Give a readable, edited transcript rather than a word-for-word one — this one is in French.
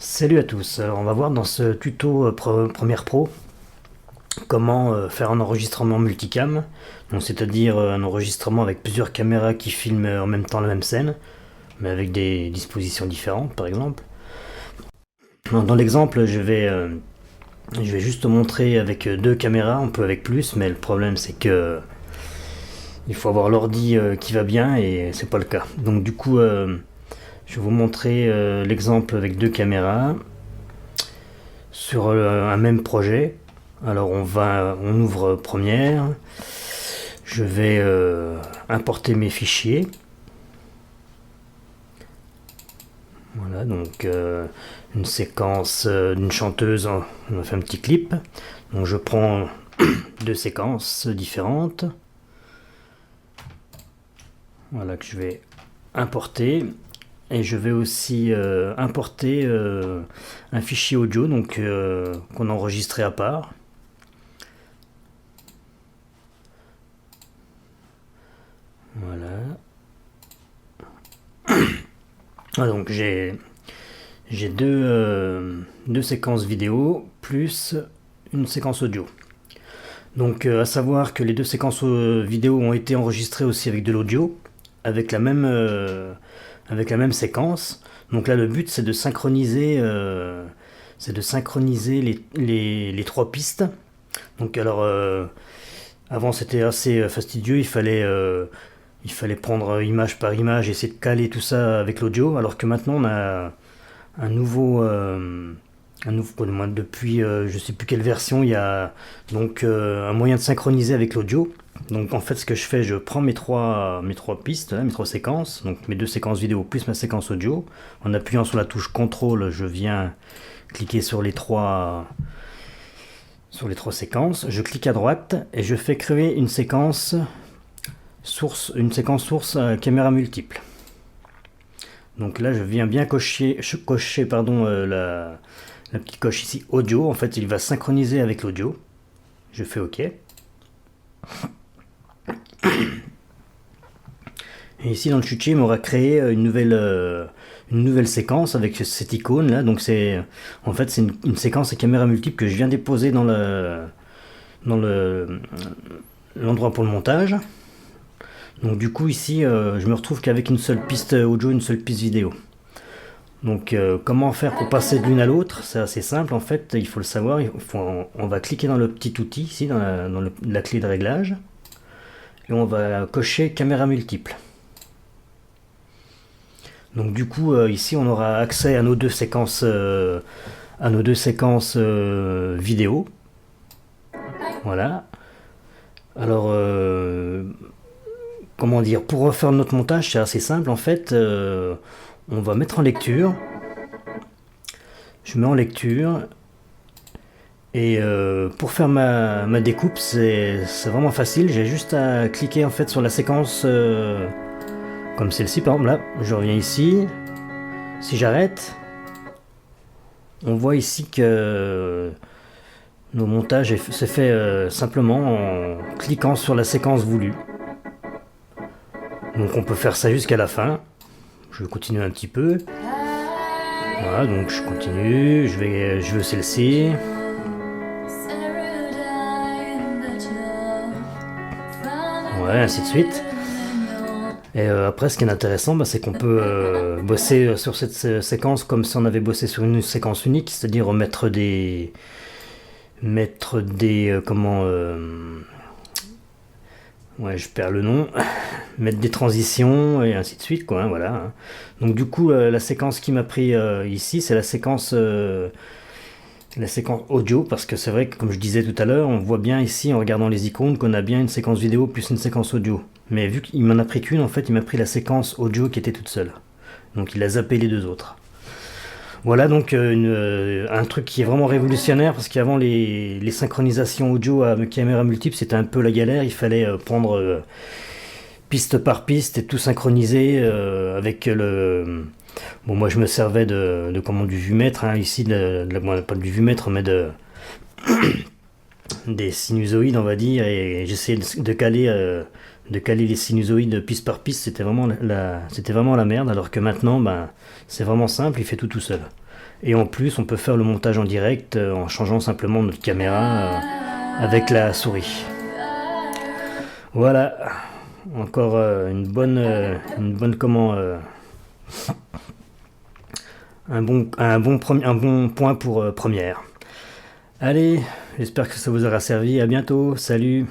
Salut à tous, alors on va voir dans ce tuto Premiere Pro comment faire un enregistrement multicam, donc c'est-à-dire un enregistrement avec plusieurs caméras qui filment en même temps la même scène, mais avec des dispositions différentes par exemple. Dans l'exemple je vais juste montrer avec deux caméras, on peut avec plus, mais le problème c'est que il faut avoir l'ordi qui va bien et c'est pas le cas. Donc du coup je vais vous montrer l'exemple avec deux caméras sur un même projet. Alors on ouvre Premiere, je vais importer mes fichiers. Voilà, donc une séquence d'une chanteuse, on a fait un petit clip. Donc je prends deux séquences différentes. Voilà que je vais importer. Et je vais aussi importer un fichier audio donc qu'on a enregistré à part. Voilà. Ah, donc j'ai deux séquences vidéo plus une séquence audio. Donc à savoir que les deux séquences vidéo ont été enregistrées aussi avec de l'audio, avec la même séquence. Donc là le but c'est de synchroniser les trois pistes. Donc alors avant c'était assez fastidieux, il fallait prendre image par image, essayer de caler tout ça avec l'audio, alors que maintenant on a depuis je sais plus quelle version, il y a donc un moyen de synchroniser avec l'audio. Donc en fait ce que je fais, je prends mes trois pistes, mes trois séquences, donc mes deux séquences vidéo plus ma séquence audio. En appuyant sur la touche CTRL, je viens cliquer sur les trois séquences. Je clique à droite et je fais créer une séquence source caméra multiple. Donc là je viens bien cocher la petite coche ici audio. En fait il va synchroniser avec l'audio. Je fais OK. Et ici dans le fichier il m'aura créé une nouvelle séquence avec cette icône là. Donc c'est en fait c'est une séquence à caméra multiple que je viens déposer dans l'endroit pour le montage. Donc du coup ici je me retrouve qu'avec une seule piste audio, une seule piste vidéo. Donc comment faire pour passer de l'une à l'autre? C'est assez simple en fait, il faut le savoir. On va cliquer dans le petit outil ici, dans la clé de réglage, et on va cocher caméra multiple. Donc du coup ici on aura accès à nos deux séquences vidéo. Voilà. Alors comment dire, pour refaire notre montage c'est assez simple en fait. On va mettre en lecture. Je mets en lecture. Et pour faire ma découpe, c'est vraiment facile. J'ai juste à cliquer en fait sur la séquence comme celle-ci par exemple. Là, je reviens ici. Si j'arrête, on voit ici que nos montages se fait simplement en cliquant sur la séquence voulue. Donc on peut faire ça jusqu'à la fin. Je vais continuer un petit peu. Voilà, donc je continue. Je veux celle-ci. Ouais, ainsi de suite. Et après, ce qui est intéressant, c'est qu'on peut bosser sur cette séquence comme si on avait bossé sur une séquence unique, c'est-à-dire mettre des ouais, je perds le nom, mettre des transitions et ainsi de suite, quoi, hein, voilà. Donc du coup, la séquence qui m'a pris ici, c'est la séquence audio, parce que c'est vrai que comme je disais tout à l'heure, on voit bien ici en regardant les icônes qu'on a bien une séquence vidéo plus une séquence audio. Mais vu qu'il m'en a pris qu'une, en fait il m'a pris la séquence audio qui était toute seule. Donc il a zappé les deux autres. Voilà donc un truc qui est vraiment révolutionnaire, parce qu'avant les synchronisations audio à caméra multiple c'était un peu la galère. Il fallait prendre piste par piste et tout synchroniser avec le... Bon, moi je me servais du vumètre, hein, ici, pas du vumètre, mais des sinusoïdes, on va dire, et j'essayais de caler les sinusoïdes piste par piste. C'était vraiment la merde, alors que maintenant, c'est vraiment simple, il fait tout seul. Et en plus, on peut faire le montage en direct en changeant simplement notre caméra avec la souris. Voilà, encore une bonne comment, un bon point pour Première. Allez, j'espère que ça vous aura servi. À bientôt. Salut.